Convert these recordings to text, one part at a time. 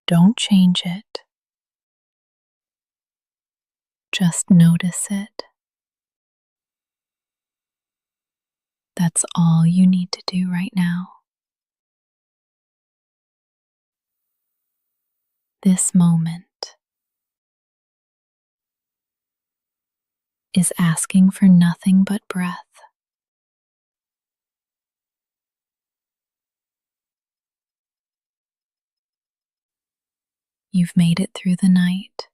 Don't change it. Just notice it. That's all you need to do right now. This moment is asking for nothing but breath. You've made it through the night.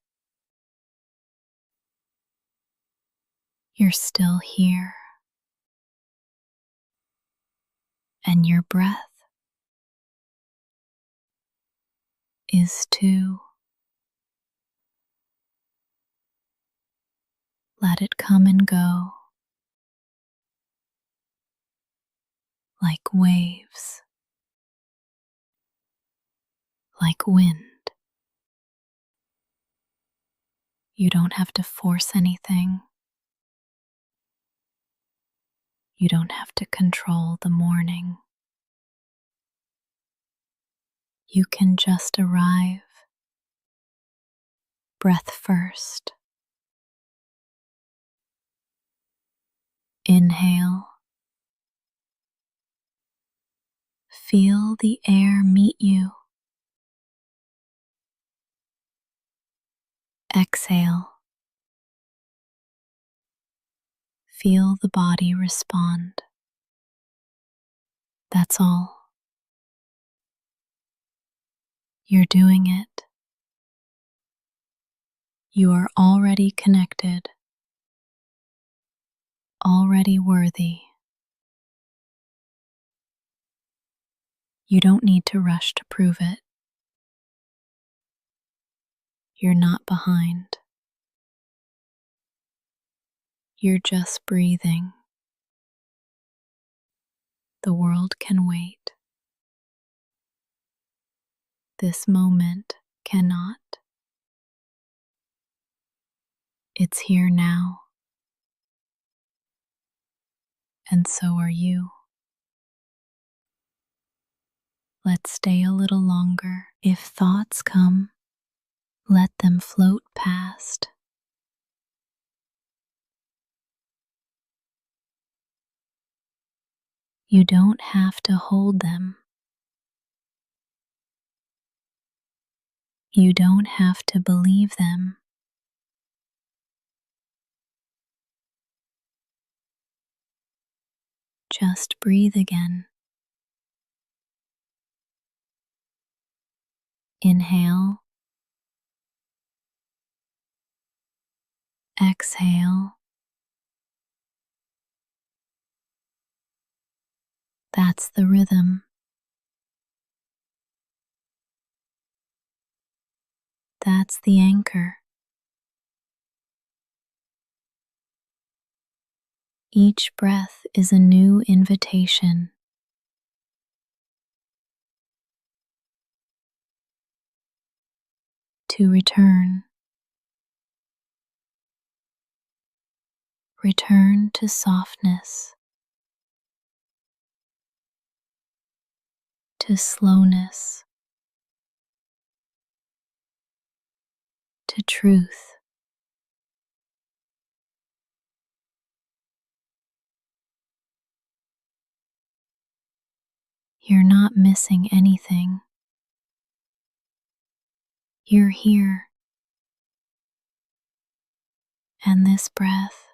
You're still here. And your breath is too. Let it come and go like waves, like wind. You don't have to force anything. You don't have to control the morning. You can just arrive. Breath first. Inhale. Feel the air meet you. Exhale. Feel the body respond. That's all. You're doing it. You are already connected, already worthy. You don't need to rush to prove it. You're not behind. You're just breathing. The world can wait. This moment cannot. It's here now. And so are you. Let's stay a little longer. If thoughts come, let them float past. You don't have to hold them. You don't have to believe them. Just breathe again. Inhale. Exhale. That's the rhythm. That's the anchor. Each breath is a new invitation. To return. Return to softness. To slowness. To truth. You're not missing anything. You're here. And this breath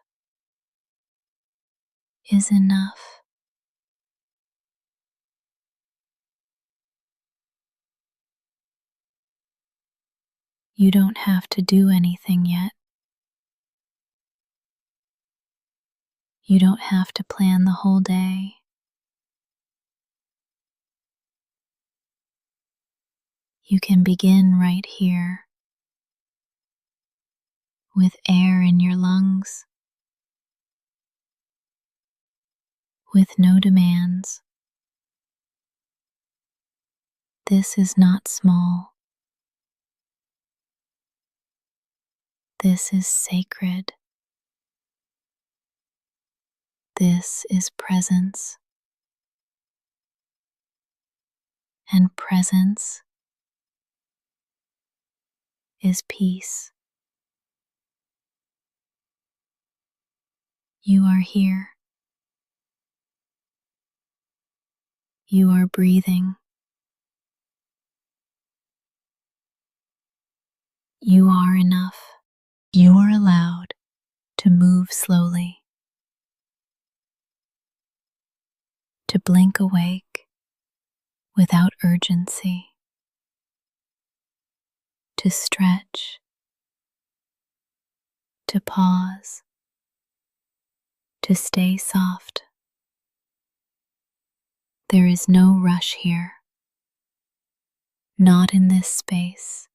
is enough. You don't have to do anything yet. You don't have to plan the whole day. You can begin right here, with air in your lungs, with no demands. This is not small. This is sacred. This is presence. And presence is peace. You are here. You are breathing. You are enough. You are allowed to move slowly, to blink awake without urgency, to stretch, to pause, to stay soft. There is no rush here, not in this space,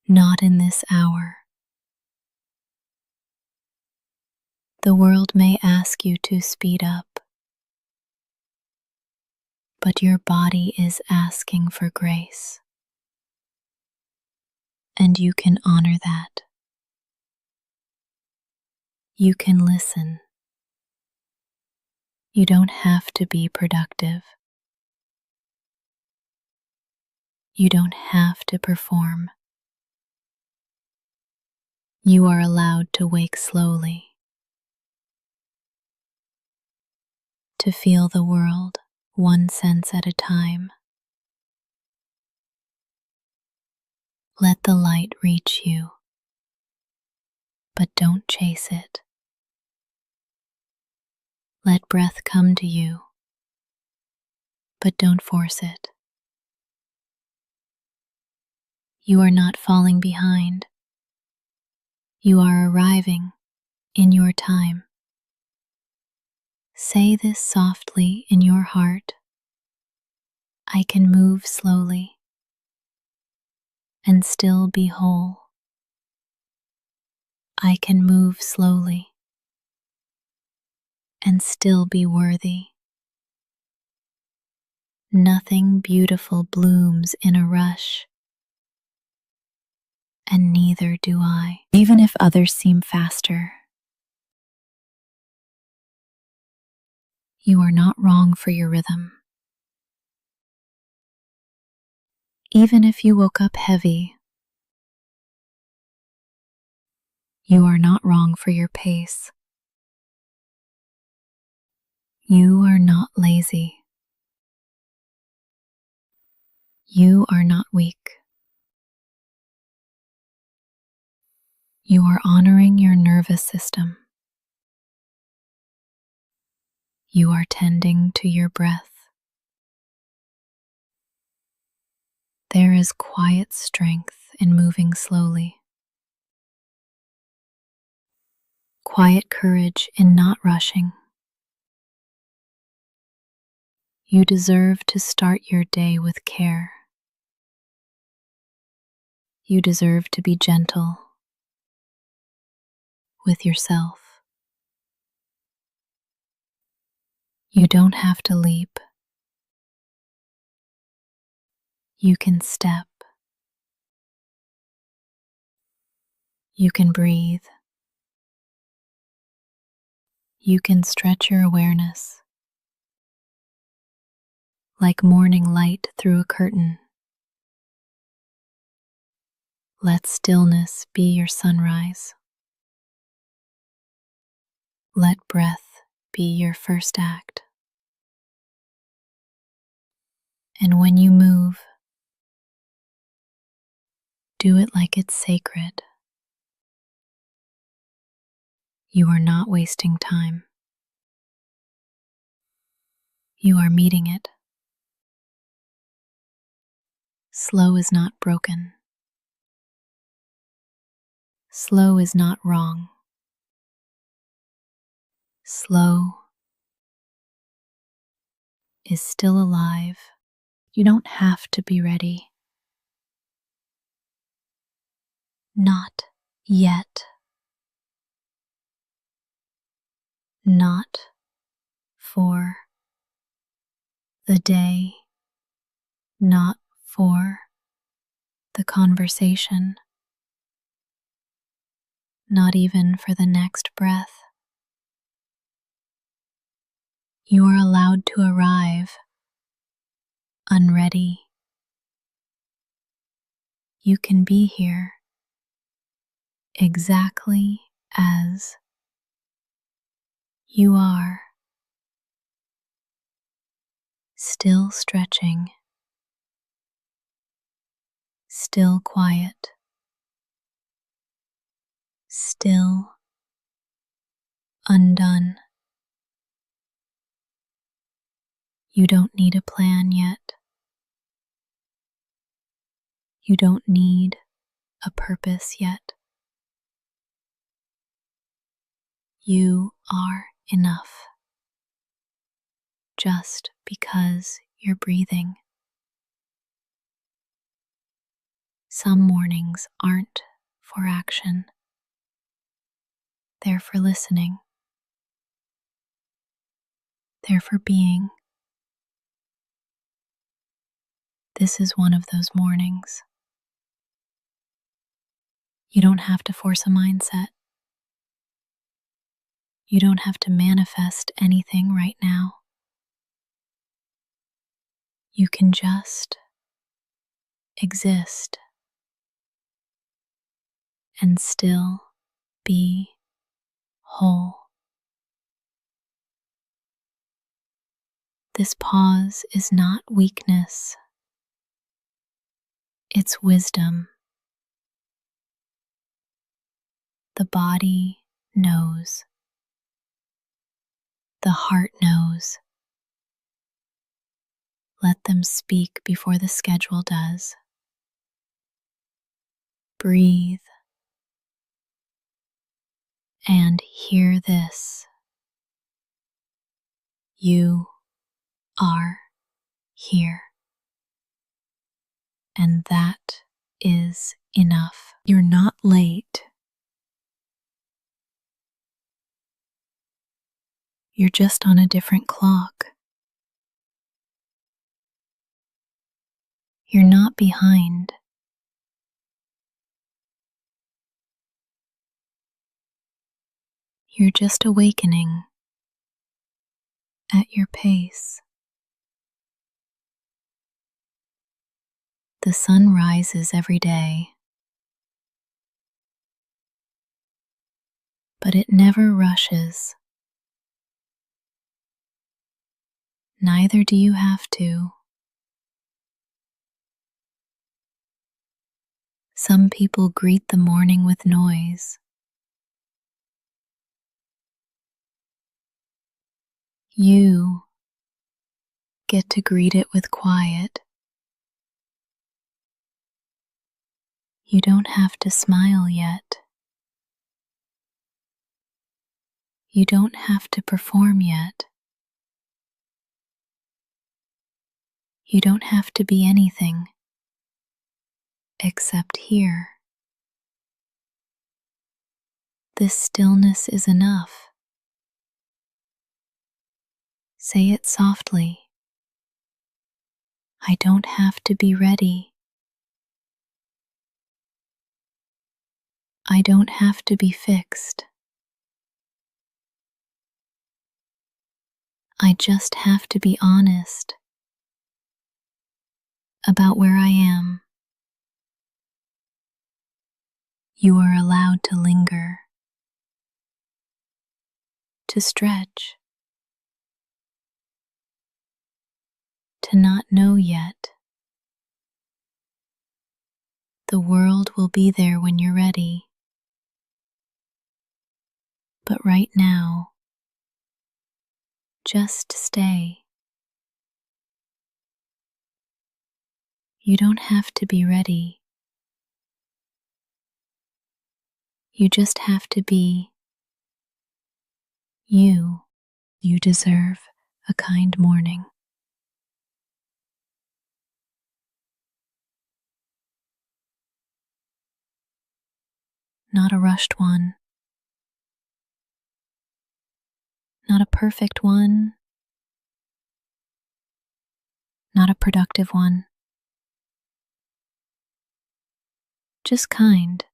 not in this hour. The world may ask you to speed up, but your body is asking for grace, and you can honor that. You can listen. You don't have to be productive. You don't have to perform. You are allowed to wake slowly, to feel the world one sense at a time. Let the light reach you, but don't chase it. Let breath come to you, but don't force it. You are not falling behind. You are arriving in your time. Say this softly in your heart. I can move slowly and still be whole. I can move slowly and still be worthy. Nothing beautiful blooms in a rush, and neither do I, even if others seem faster. You are not wrong for your rhythm. Even if you woke up heavy, you are not wrong for your pace. You are not lazy. You are not weak. You are honoring your nervous system. You are tending to your breath. There is quiet strength in moving slowly, quiet courage in not rushing. You deserve to start your day with care. You deserve to be gentle with yourself. You don't have to leap. You can step. You can breathe. You can stretch your awareness like morning light through a curtain. Let stillness be your sunrise. Let breath be your first act. And when you move, do it like it's sacred. You are not wasting time. You are meeting it. Slow is not broken. Slow is not wrong. Slow is still alive. You don't have to be ready. Not yet. Not for the day. Not for the conversation. Not even for the next breath. You are allowed to arrive unready, You can be here exactly as you are, still stretching, still quiet, still undone. You don't need a plan yet. You don't need a purpose yet. You are enough just because you're breathing. Some mornings aren't for action. They're for listening. They're for being. This is one of those mornings. You don't have to force a mindset. You don't have to manifest anything right now. You can just exist and still be whole. This pause is not weakness. It's wisdom. The body knows. The heart knows. Let them speak before the schedule does. Breathe and hear this. You are here. And that is enough. You're not late. You're just on a different clock. You're not behind. You're just awakening at your pace. The sun rises every day, but it never rushes. Neither do you have to. Some people greet the morning with noise. You get to greet it with quiet. You don't have to smile yet. You don't have to perform yet. You don't have to be anything except here. This stillness is enough. Say it softly. I don't have to be ready. I don't have to be fixed. I just have to be honest about where I am. You are allowed to linger, to stretch, to not know yet. The world will be there when you're ready. But right now, just stay. You don't have to be ready. You just have to be you. You deserve a kind morning. Not a rushed one. Not a perfect one. Not a productive one. Just kind.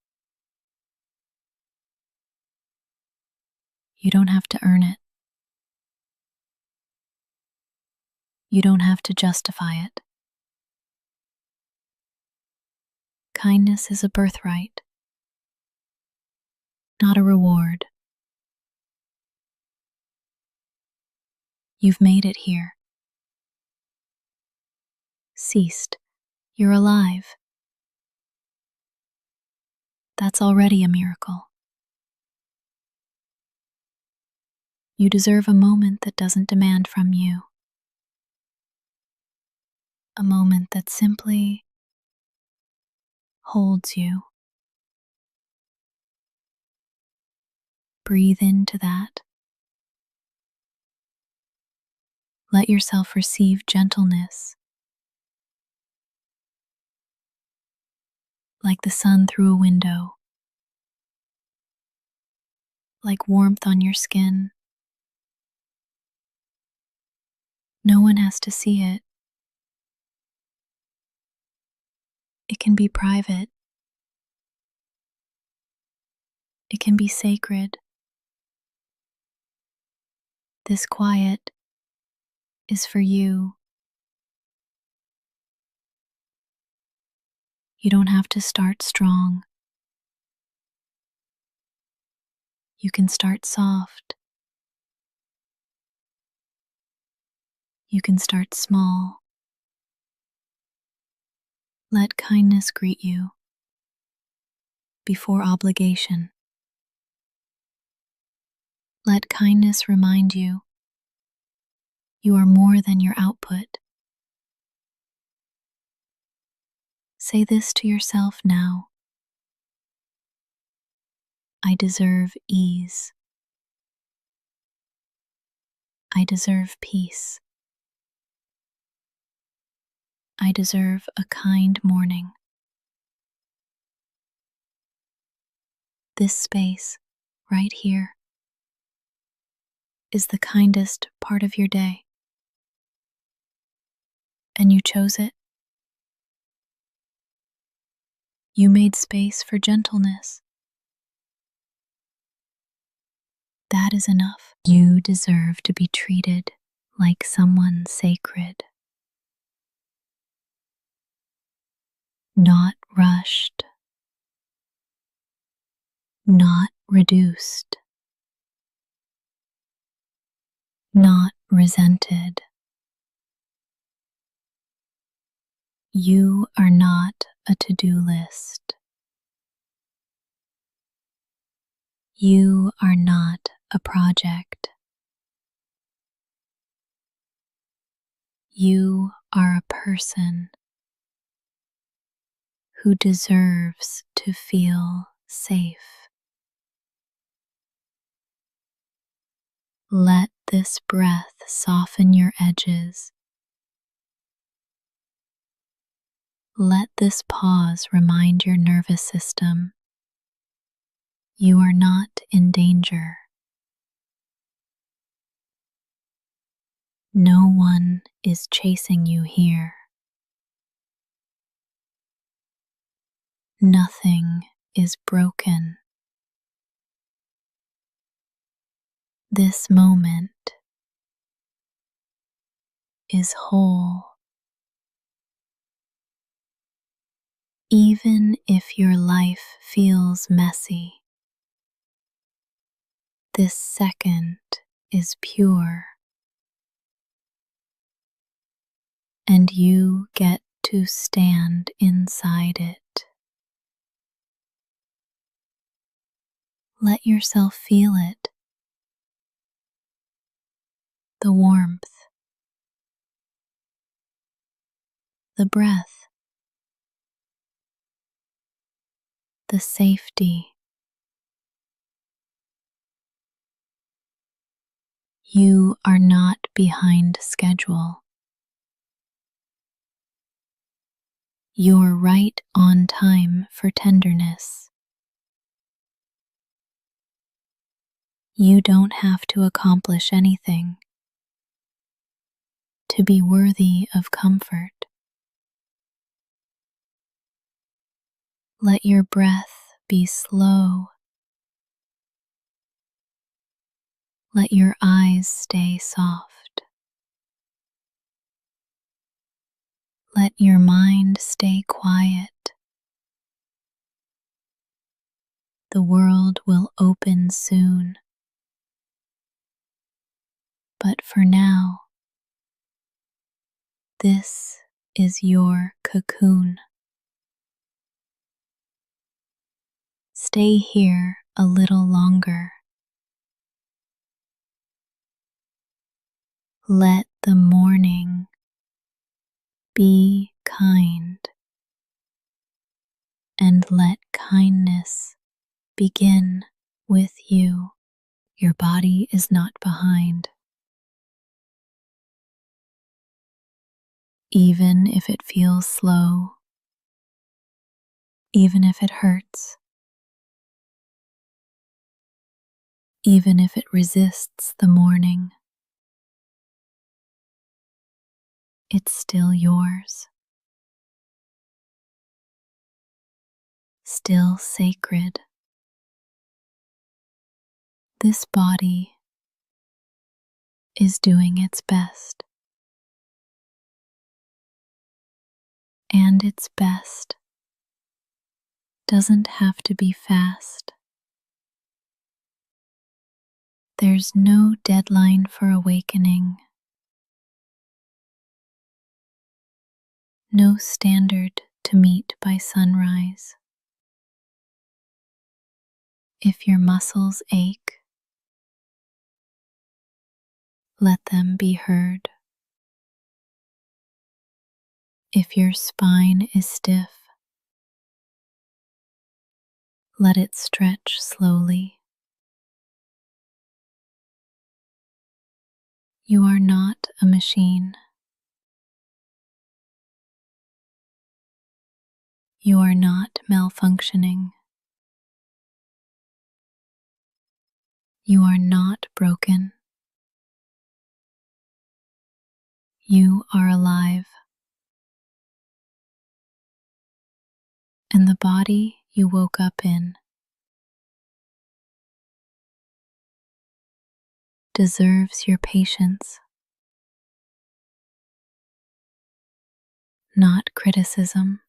You don't have to earn it. You don't have to justify it. kindness is a birthright, not a reward. You've made it here. Ceased. You're alive. That's already a miracle. You deserve a moment that doesn't demand from you. A moment that simply holds you. Breathe into that. Let yourself receive gentleness, like the sun through a window, like warmth on your skin. No one has to see it. It can be private. It can be sacred. This quiet is for you. You don't have to start strong. You can start soft. You can start small. Let kindness greet you before obligation. Let kindness remind you you are more than your output. Say this to yourself now. I deserve ease. I deserve peace. I deserve a kind morning. This space, right here, is the kindest part of your day. And you chose it. You made space for gentleness. That is enough. You deserve to be treated like someone sacred. Not rushed. Not reduced. Not resented. You are not a to-do list. You are not a project. You are a person who deserves to feel safe. Let this breath soften your edges. Let this pause remind your nervous system you are not in danger. No one is chasing you here. Nothing is broken. This moment is whole. Even if your life feels messy, this second is pure. And you get to stand inside it. Let yourself feel it. The warmth, the breath, the safety. You are not behind schedule. You're right on time for tenderness. You don't have to accomplish anything to be worthy of comfort. Let your breath be slow. Let your eyes stay soft. Let your mind stay quiet. the world will open soon. But for now, this is your cocoon. Stay here a little longer. Let the morning be kind, and let kindness begin with you. Your body is not behind. Even if it feels slow, even if it hurts, even if it resists the morning, it's still yours, still sacred. This body is doing its best, and its best doesn't have to be fast. There's no deadline for awakening, no standard to meet by sunrise. If your muscles ache, let them be heard. If your spine is stiff, let it stretch slowly. You are not a machine. You are not malfunctioning. You are not broken. You are alive. And the body you woke up in deserves your patience, not criticism,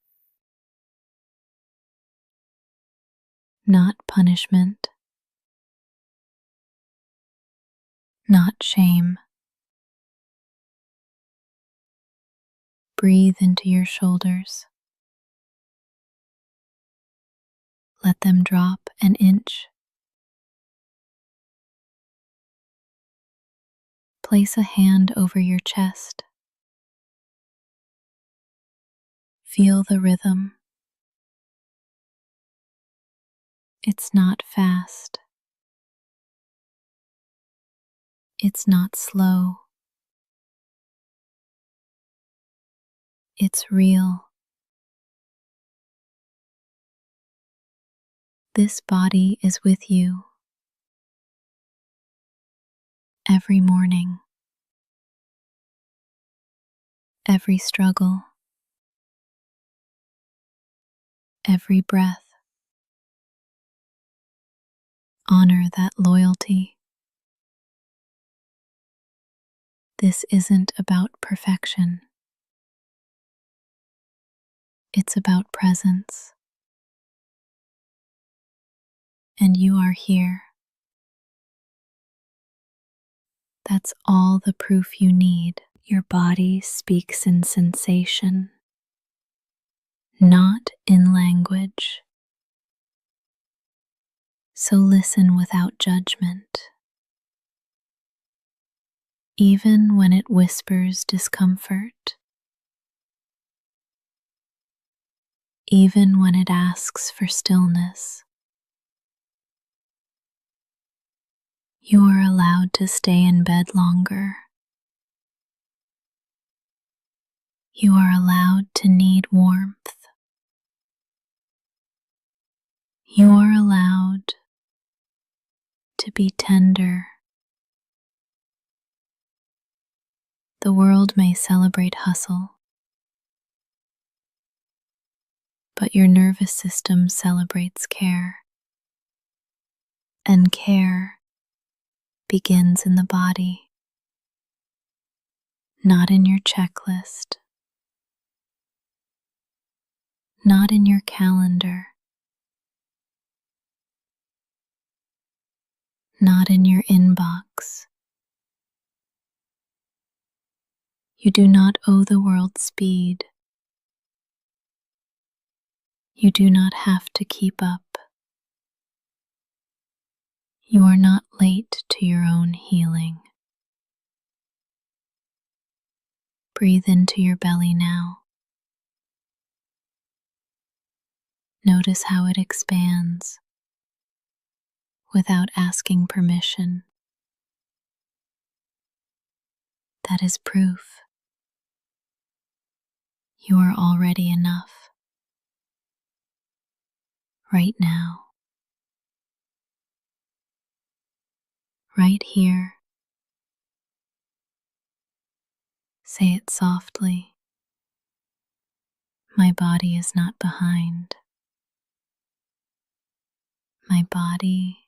not punishment, not shame. Breathe into your shoulders. Let them drop an inch. Place a hand over your chest. Feel the rhythm. It's not fast. It's not slow. It's real. This body is with you every morning, every struggle, every breath. Honor that loyalty. This isn't about perfection. It's about presence. And you are here. That's all the proof you need. Your body speaks in sensation, not in language. So listen without judgment. Even when it whispers discomfort, even when it asks for stillness, you are allowed to stay in bed longer. You are allowed to need warmth. You are allowed to be tender. The world may celebrate hustle, but your nervous system celebrates care. And care begins in the body, not in your checklist, not in your calendar, not in your inbox. You do not owe the world speed. You do not have to keep up. You are not late to your own healing. Breathe into your belly now. Notice how it expands without asking permission. That is proof you are already enough right now, right here. Say it softly. My body is not behind. My body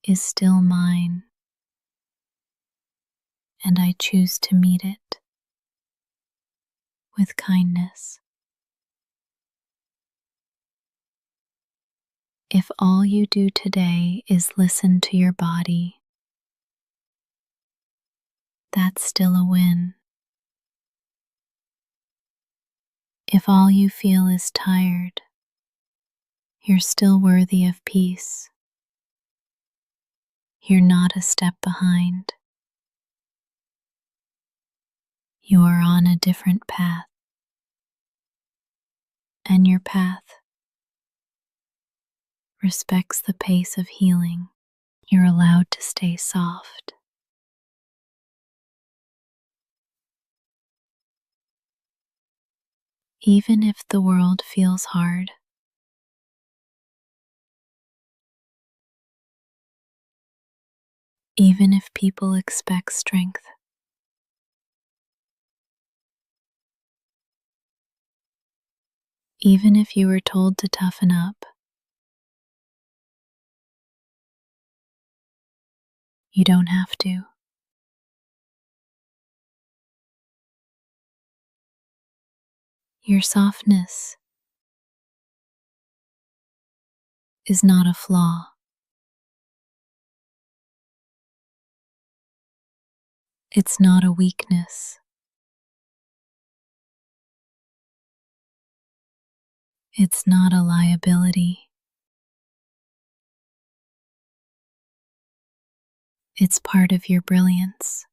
is still mine, and I choose to meet it with kindness. If all you do today is listen to your body, that's still a win. If all you feel is tired, you're still worthy of peace. You're not a step behind. You are on a different path, and your path respects the pace of healing. You're allowed to stay soft. Even if the world feels hard, even if people expect strength, even if you were told to toughen up, you don't have to. Your softness is not a flaw. It's not a weakness. It's not a liability. It's part of your brilliance.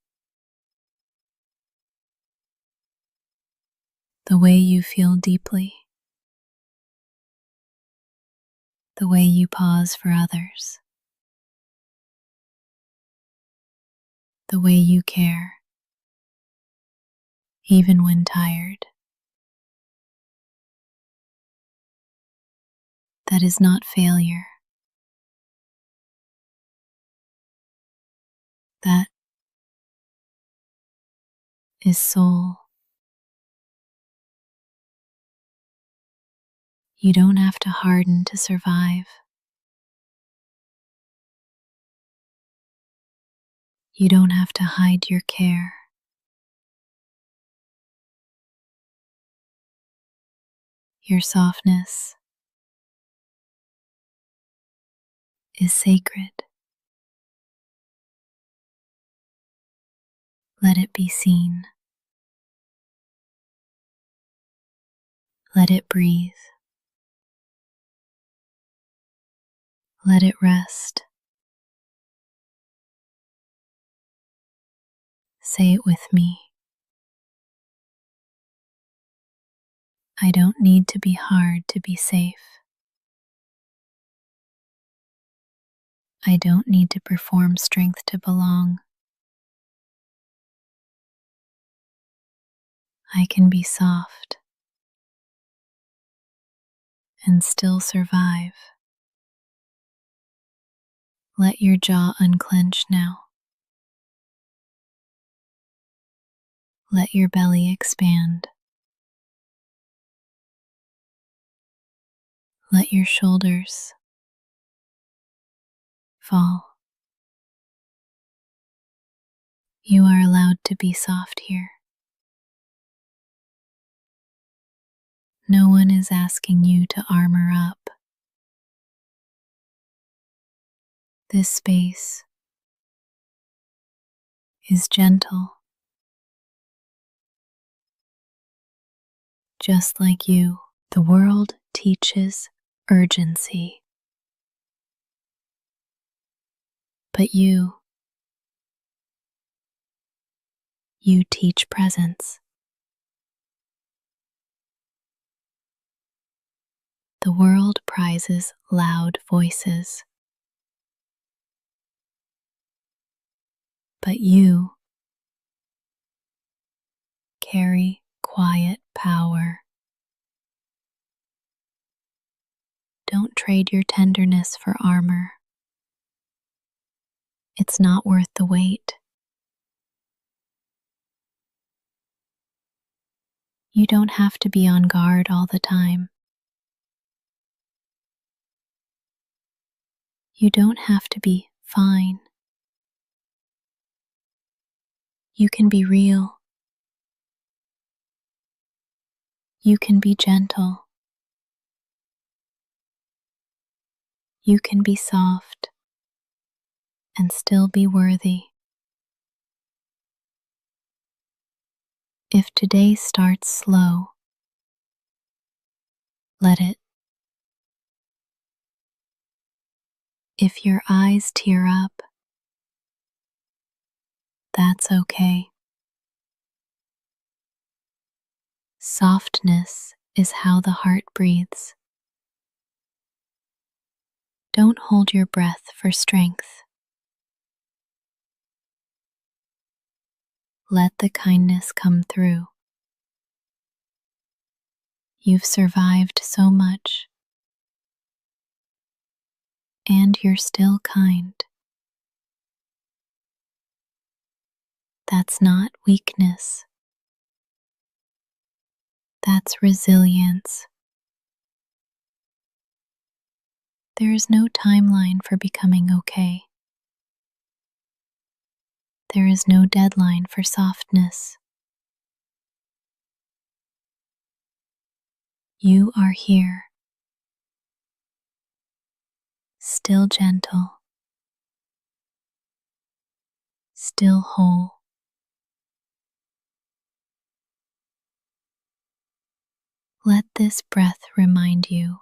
The way you feel deeply, the way you pause for others, the way you care, even when tired. That is not failure. That is soul. You don't have to harden to survive. You don't have to hide your care. Your softness is sacred. Let it be seen. Let it breathe. Let it rest. Say it with me. I don't need to be hard to be safe. I don't need to perform strength to belong. I can be soft and still survive. Let your jaw unclench now. Let your belly expand. Let your shoulders fall. You are allowed to be soft here. No one is asking you to armor up. This space is gentle, just like you. The world teaches urgency, but you teach presence. The world prizes loud voices, but you carry quiet power. Don't trade your tenderness for armor. It's not worth the wait. You don't have to be on guard all the time. You don't have to be fine. You can be real. You can be gentle. You can be soft and still be worthy. If today starts slow, let it. If your eyes tear up, that's okay. Softness is how the heart breathes. Don't hold your breath for strength. Let the kindness come through. You've survived so much, and you're still kind. That's not weakness. That's resilience. There is no timeline for becoming okay. There is no deadline for softness. You are here, still gentle, still whole. Let this breath remind you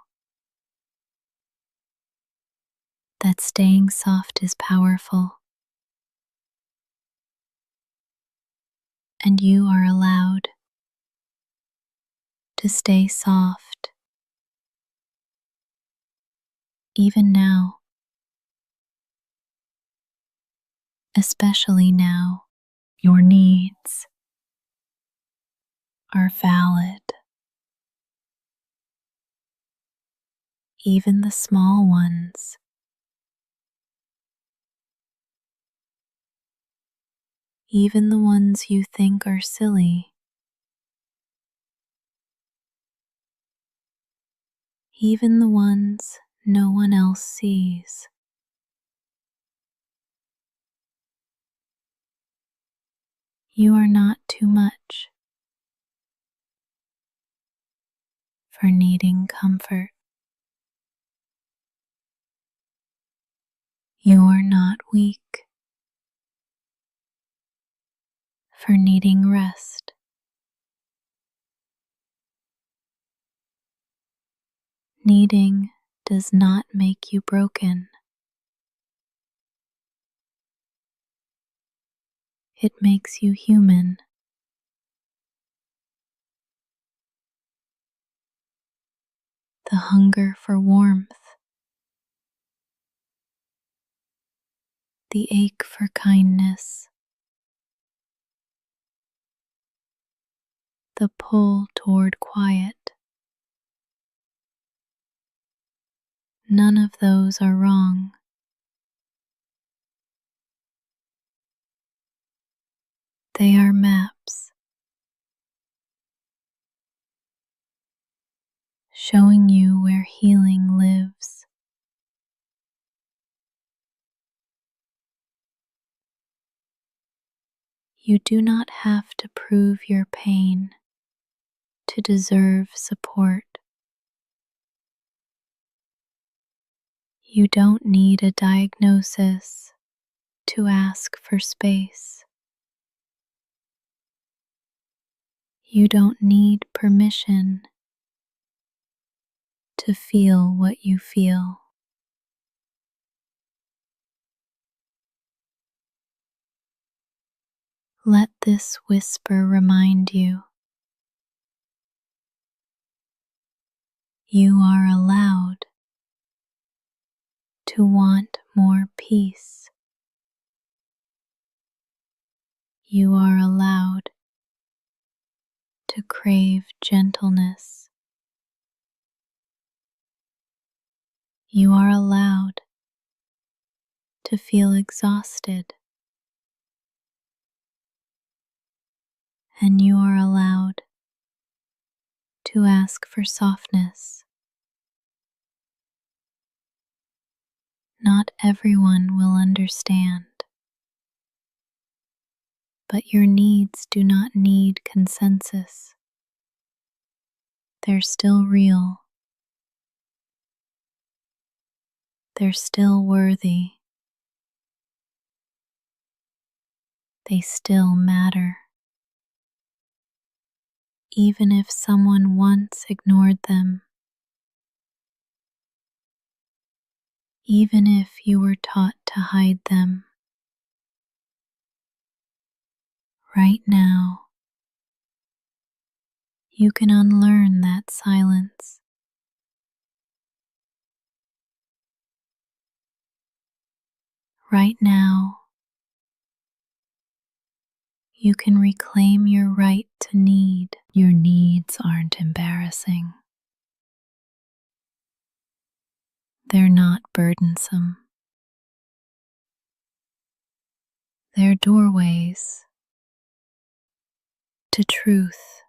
that staying soft is powerful, and you are allowed to stay soft even now, especially now. Your needs are valid, even the small ones. Even the ones you think are silly. Even the ones no one else sees. You are not too much for needing comfort. You are not weak for needing rest. Needing does not make you broken. It makes you human. The hunger for warmth, the ache for kindness, the pull toward quiet. None of those are wrong. They are maps showing you where healing lives. You do not have to prove your pain to deserve support. You don't need a diagnosis to ask for space. You don't need permission to feel what you feel. Let this whisper remind you you are allowed to want more peace. You are allowed to crave gentleness. You are allowed to feel exhausted. And you are allowed to ask for softness. Not everyone will understand, but your needs do not need consensus. They're still real. They're still worthy. They still matter. Even if someone once ignored them, even if you were taught to hide them, right now you can unlearn that silence. Right now you can reclaim your right to need. Your needs aren't embarrassing. They're not burdensome. They're doorways to truth.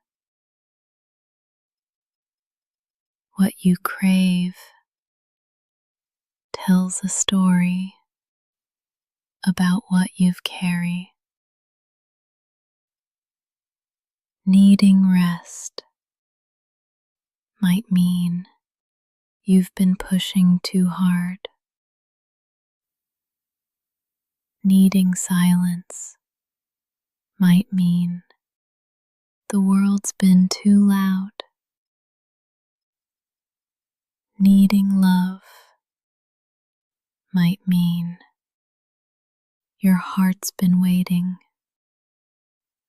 What you crave tells a story about what you've carried. Needing rest might mean you've been pushing too hard. Needing silence might mean the world's been too loud. Needing love might mean your heart's been waiting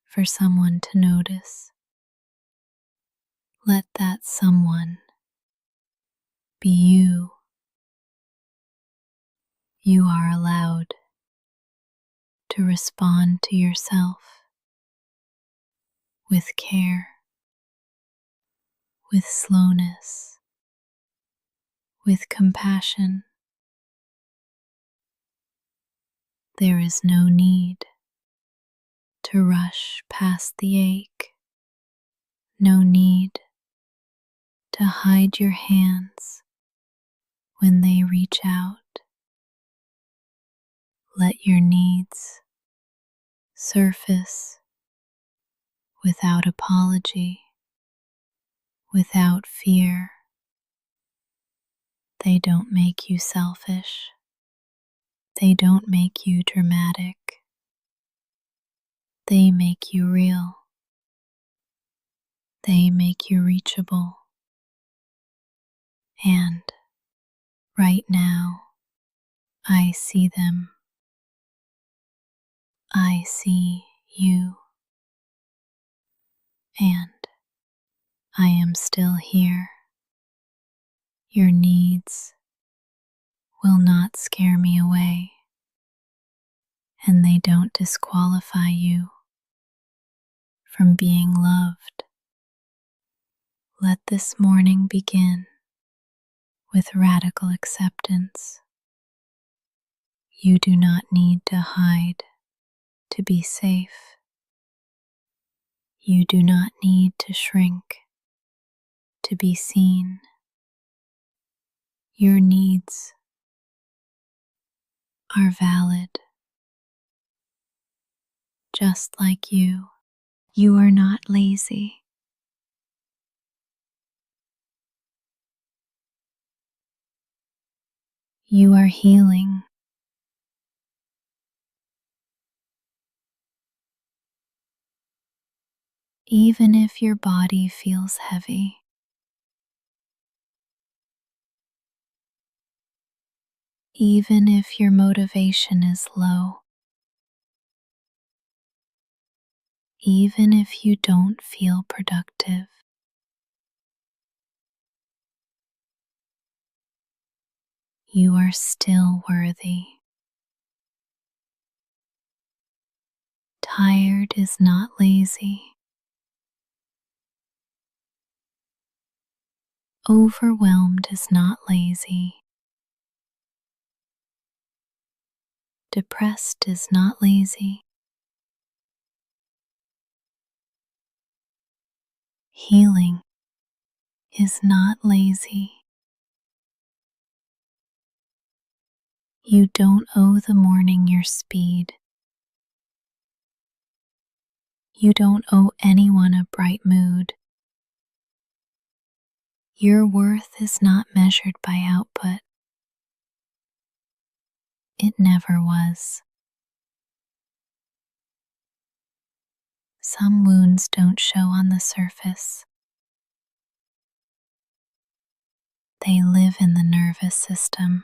for someone to notice. Let that someone be you. You are allowed to respond to yourself with care, with slowness, with compassion. There is no need to rush past the ache, no need to hide your hands when they reach out. Let your needs surface without apology, without fear. They don't make you selfish. They don't make you dramatic. They make you real. They make you reachable. And right now, I see them. I see you. And I am still here. Your needs will not scare me away, and they don't disqualify you from being loved. Let this morning begin with radical acceptance. You do not need to hide to be safe. You do not need to shrink to be seen. Your needs are valid, just like you. You are not lazy. You are healing. even if your body feels heavy. Even if your motivation is low. Even if you don't feel productive. You are still worthy. Tired is not lazy. Overwhelmed is not lazy. Depressed is not lazy. Healing is not lazy. You don't owe the morning your speed. You don't owe anyone a bright mood. Your worth is not measured by output. It never was. Some wounds don't show on the surface. They live in the nervous system,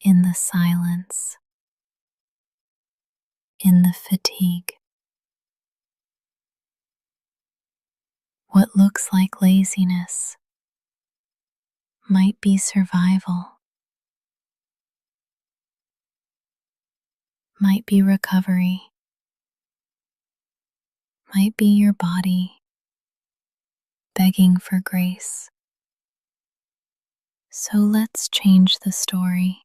in the silence, in the fatigue. What looks like laziness might be survival, might be recovery, might be your body begging for grace. So let's change the story.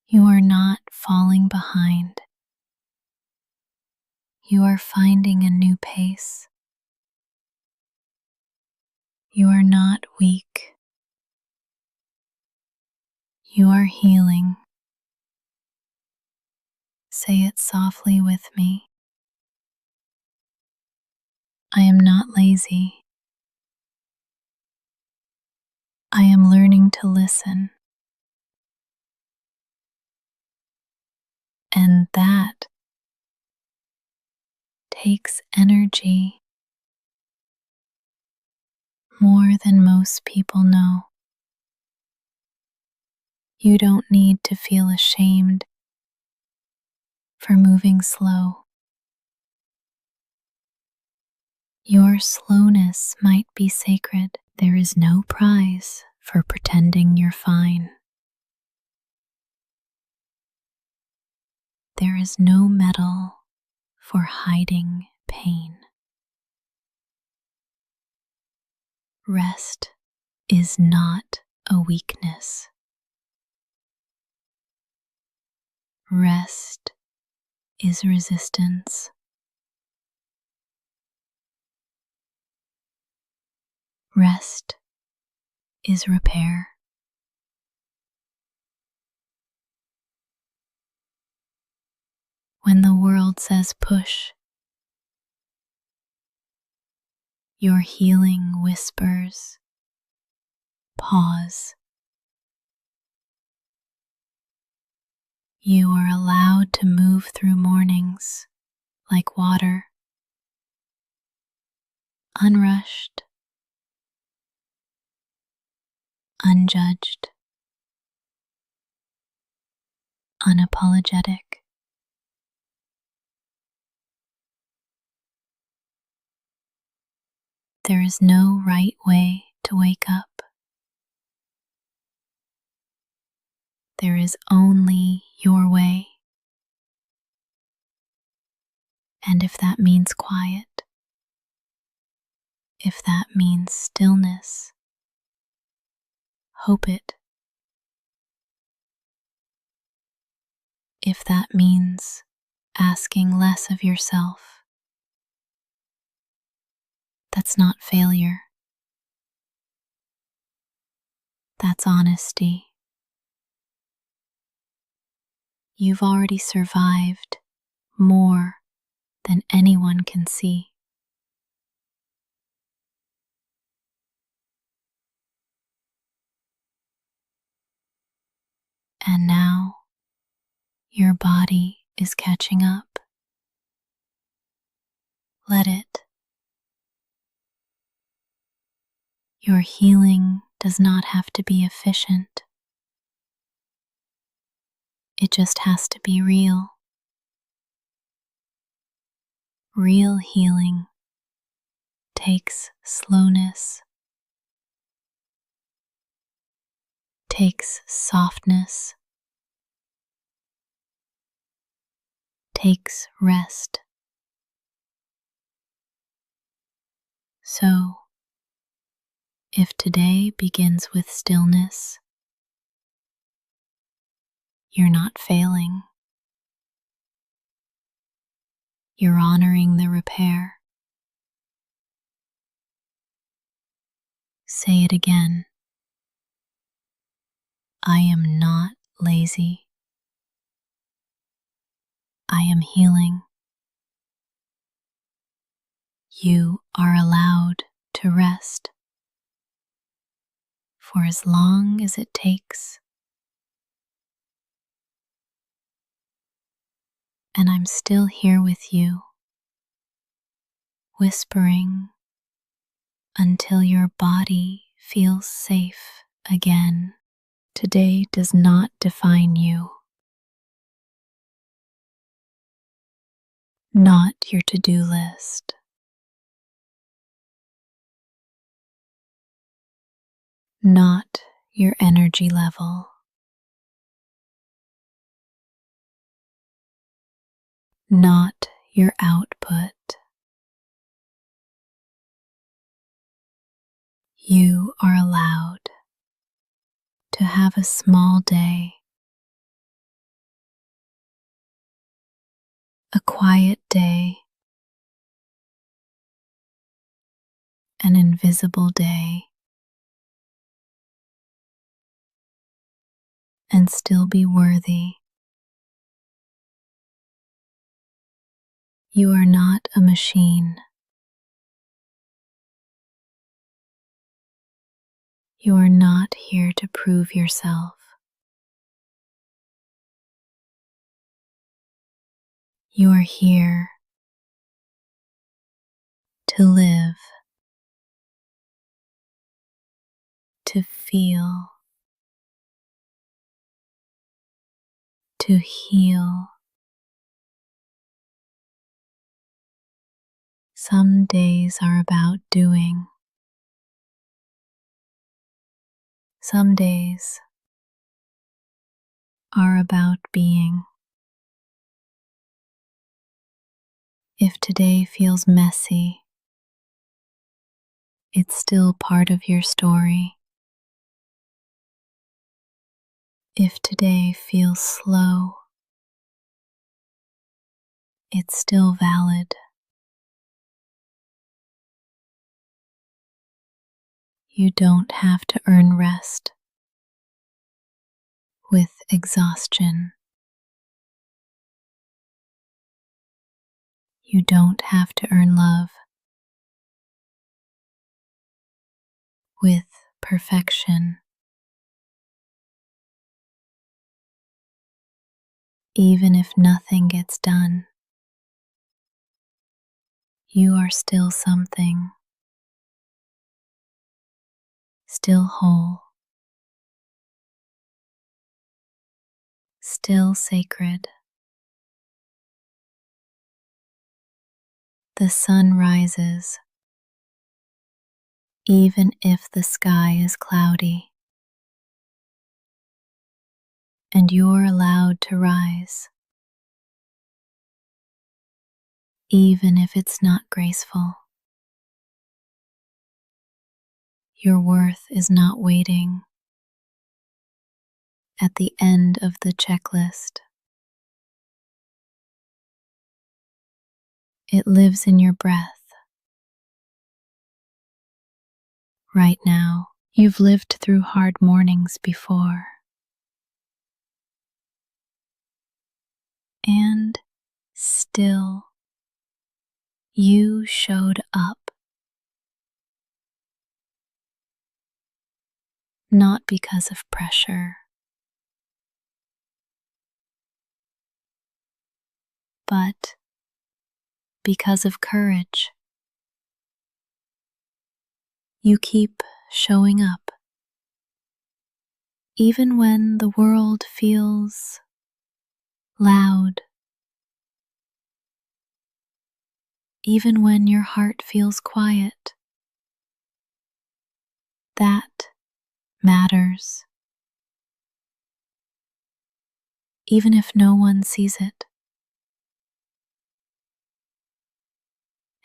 You are not falling behind. You are finding a new pace. You are not weak. You are healing. Say it softly with me. I am not lazy. I am learning to listen. And that takes energy more than most people know. You don't need to feel ashamed for moving slow. Your slowness might be sacred. There is no prize for pretending you're fine. There is no medal for hiding pain. Rest is not a weakness. Rest is resistance. Rest is repair. When the world says push, your healing whispers, pause. You are allowed to move through mornings like water, unrushed, unjudged, unapologetic. There is no right way to wake up. There is only your way. And if that means quiet, if that means stillness, hope it. If that means asking less of yourself, that's not failure. That's honesty. You've already survived more than anyone can see. And now your body is catching up. Let it. Your healing does not have to be efficient. It just has to be real. Real healing takes slowness, takes softness, takes rest. So, if today begins with stillness, you're not failing. You're honoring the repair. Say it again. I am not lazy. I am healing. You are allowed to rest for as long as it takes. And I'm still here with you, whispering until your body feels safe again. Today does not define you. Not your to-do list. Not your energy level. Not your output. You are allowed to have a small day, a quiet day, an invisible day, and still be worthy. You are not a machine. You are not here to prove yourself. You are here to live, to feel, to heal. Some days are about doing. Some days are about being. If today feels messy, it's still part of your story. If today feels slow, it's still valid. You don't have to earn rest with exhaustion. You don't have to earn love with perfection. Even if nothing gets done, you are still something, still whole, still sacred. The sun rises, even if the sky is cloudy, and you're allowed to rise, even if it's not graceful. Your worth is not waiting at the end of the checklist. It lives in your breath. Right now, you've lived through hard mornings before. And still, you showed up. Not because of pressure, but because of courage. You keep showing up, even when the world feels loud, even when your heart feels quiet. That matters, even if no one sees it.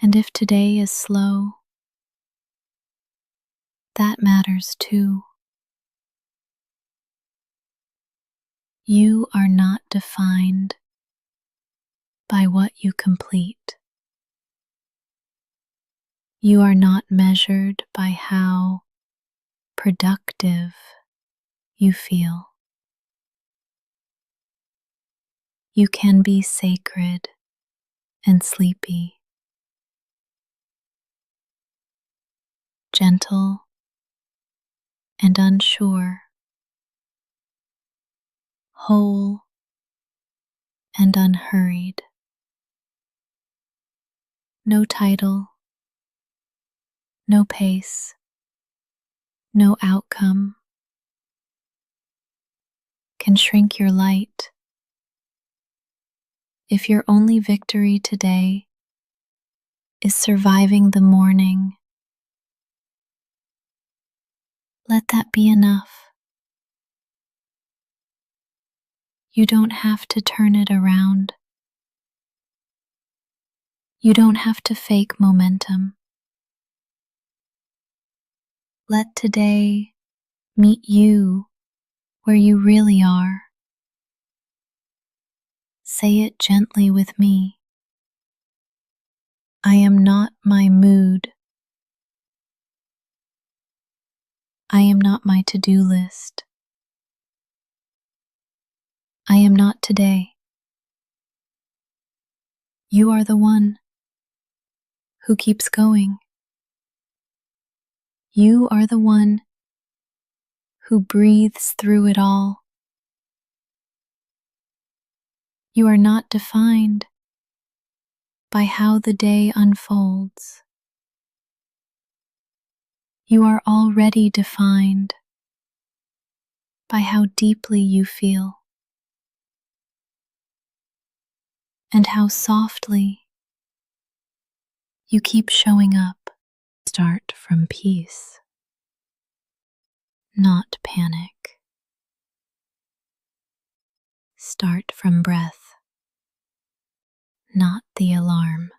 And if today is slow, that matters too. You are not defined by what you complete. You are not measured by how productive you feel. You can be sacred and sleepy, gentle and unsure, whole and unhurried. No title, no pace, no outcome can shrink your light. If your only victory today is surviving the morning, let that be enough. You don't have to turn it around. You don't have to fake momentum. Let today meet you where you really are. Say it gently with me. I am not my mood. I am not my to-do list. I am not today. You are the one who keeps going. You are the one who breathes through it all. You are not defined by how the day unfolds. You are already defined by how deeply you feel and how softly you keep showing up. Start from peace, not panic. Start from breath, not the alarm.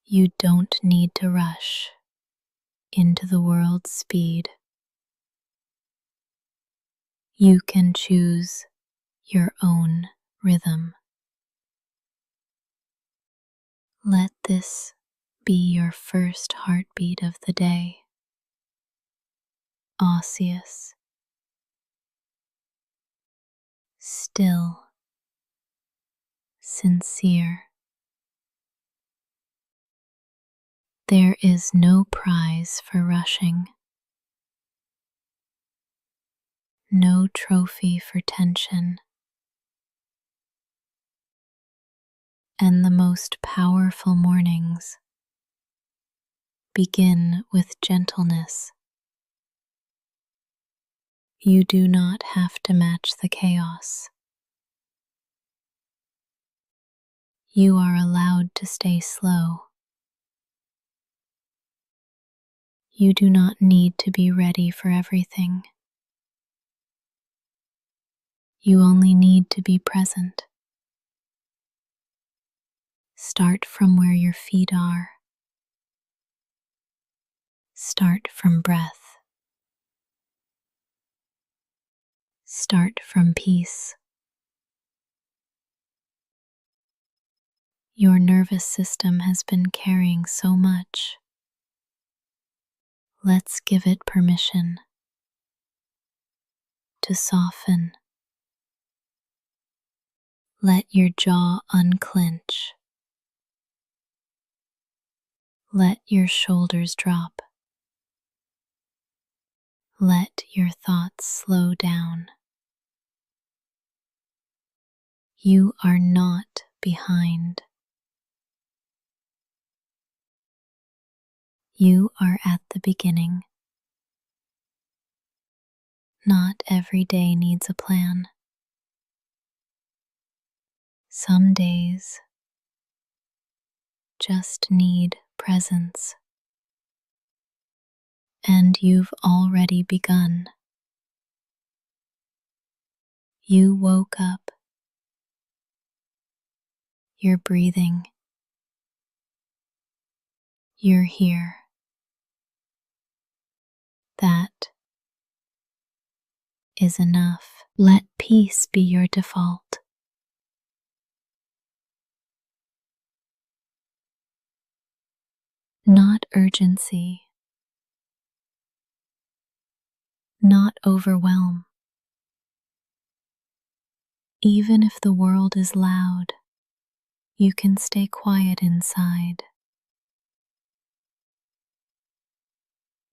You don't need to rush into the world's speed. You can choose your own rhythm. Let this be your first heartbeat of the day. Osseous, still, sincere. There is no prize for rushing, no trophy for tension, and the most powerful mornings begin with gentleness. You do not have to match the chaos. You are allowed to stay slow. You do not need to be ready for everything. You only need to be present. Start from where your feet are. Start from breath. Start from peace. Your nervous system has been carrying so much. Let's give it permission to soften. Let your jaw unclench. Let your shoulders drop. Let your thoughts slow down. You are not behind. You are at the beginning. Not every day needs a plan. Some days just need presence. And you've already begun. You woke up. You're breathing. You're here. That is enough. Let peace be your default. Not urgency. Not overwhelm. Even if the world is loud, you can stay quiet inside.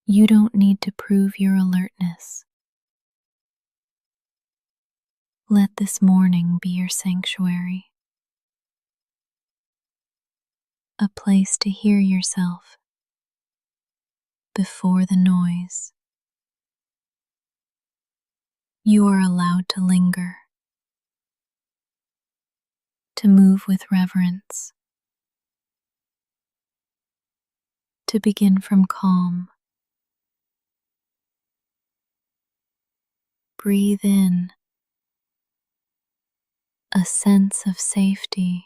You don't need to prove your alertness. Let this morning be your sanctuary, a place to hear yourself before the noise. You are allowed to linger, to move with reverence, to begin from calm. Breathe in a sense of safety.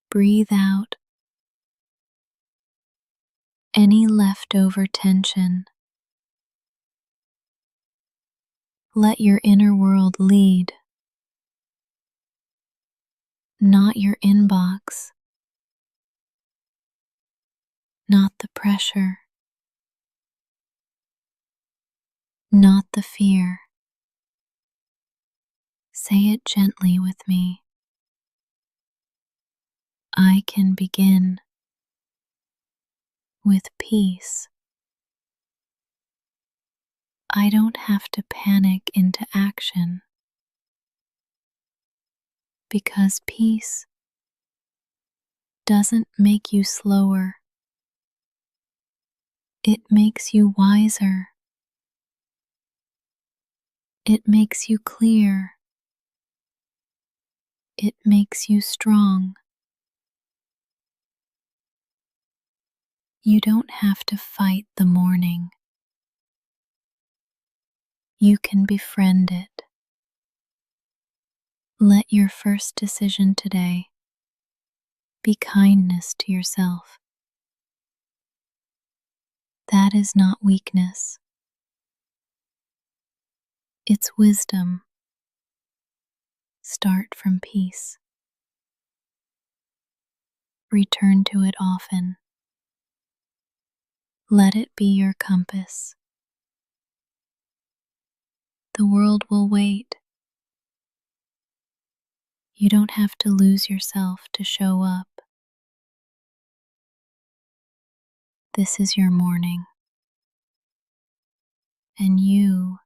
Breathe out any leftover tension. Let your inner world lead, not your inbox, not the pressure, not the fear. Say it gently with me. I can begin with peace. I don't have to panic into action, because peace doesn't make you slower. It makes you wiser. It makes you clear. It makes you strong. You don't have to fight the morning. You can befriend it. Let your first decision today be kindness to yourself. That is not weakness. It's wisdom. Start from peace. Return to it often. Let it be your compass. The world will wait. You don't have to lose yourself to show up. This is your morning, and you